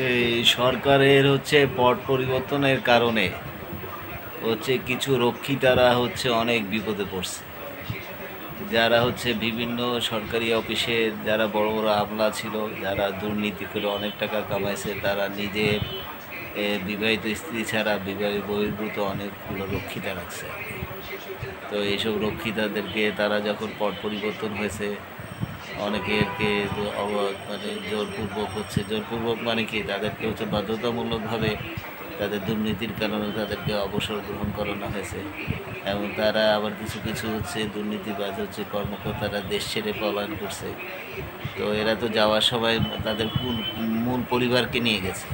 এই সরকারের পট পরিবর্তনের কারণে কিছু রক্ষী তারা অনেক বিপদে পড়ছে। যারা বিভিন্ন সরকারি অফিসে যারা বড় বড় আমলা ছিল, যারা দুর্নীতি করে অনেক টাকা কামাইছে, তারা নিজের বিবাহিত স্ত্রী ছাড়া বিবাহিত বহির্ভূত অনেকগুলো রক্ষিতা রাখছে। তো এইসব রক্ষিতাদেরকে তারা যখন পট পরিবর্তন হয়েছে, অনেকেরকে মানে জোরপূর্বক মানে কি তাদেরকে বাধ্যতামূলকভাবে তাদের দুর্নীতির কারণে তাদেরকে অবসর গ্রহণ করানো হয়েছে। এবং তারা আবার কিছু কিছু দুর্নীতিবাজ কর্মকর্তারা দেশ ছেড়ে পলায়ন করছে। তো এরা তো যাওয়ার সময় তাদের মূল পরিবারকে নিয়ে গেছে,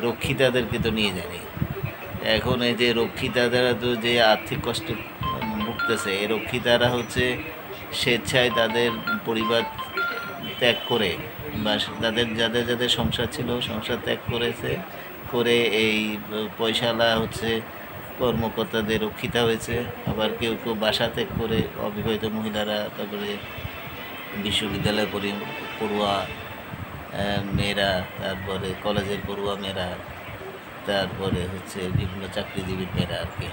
রক্ষিতাদেরকে তো নিয়ে যায়নি। এখন এই যে রক্ষিতারা তো যে আর্থিক কষ্টে ভুগতেছে, এই রক্ষিতারা স্বেচ্ছায় তাদের পরিবার ত্যাগ করে বা তাদের যাদের যাদের সংসার ছিল সংসার ত্যাগ করে এই পয়সালা কর্মকর্তাদের রক্ষিতা হয়েছে। আবার কেউ কেউ বাসা ত্যাগ করে অবিবাহিত মহিলারা, তারপরে বিশ্ববিদ্যালয়ের পড়ুয়া মেয়েরা, তারপরে কলেজের পড়ুয়া মেয়েরা, তারপরে বিভিন্ন চাকরিজীবী মেয়েরা আর কি,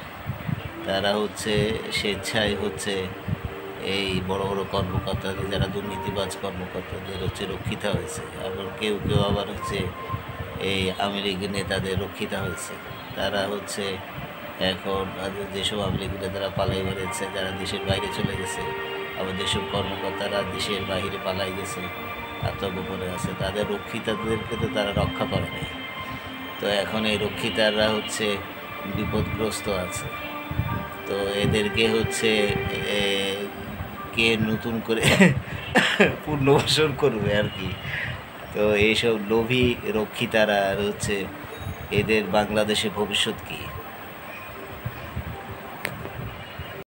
তারা স্বেচ্ছায় এই বড় বড় কর্মকর্তাদের, যারা দুর্নীতিবাজ কর্মকর্তাদের রক্ষিতা হয়েছে। আবার কেউ কেউ আবার এই আওয়ামী লীগের নেতাদের রক্ষিতা হয়েছে। তারা এখন যেসব আওয়ামী লীগ নেতারা পালাই বেড়েছে, যারা দেশের বাইরে চলে গেছে, আবার যেসব কর্মকর্তারা দেশের বাইরে পালাই গেছে, আত্মগোপনে আছে, তাদের রক্ষিতাদেরকে তো তারা রক্ষা করে নাই। তো এখন এই রক্ষিতারা বিপদগ্রস্ত আছে। তো এদেরকে কে নতুন করে পুনর্বাসন করবে আর কি। তো এইসব লোভী রক্ষিতারা আর এদের বাংলাদেশে ভবিষ্যৎ কী?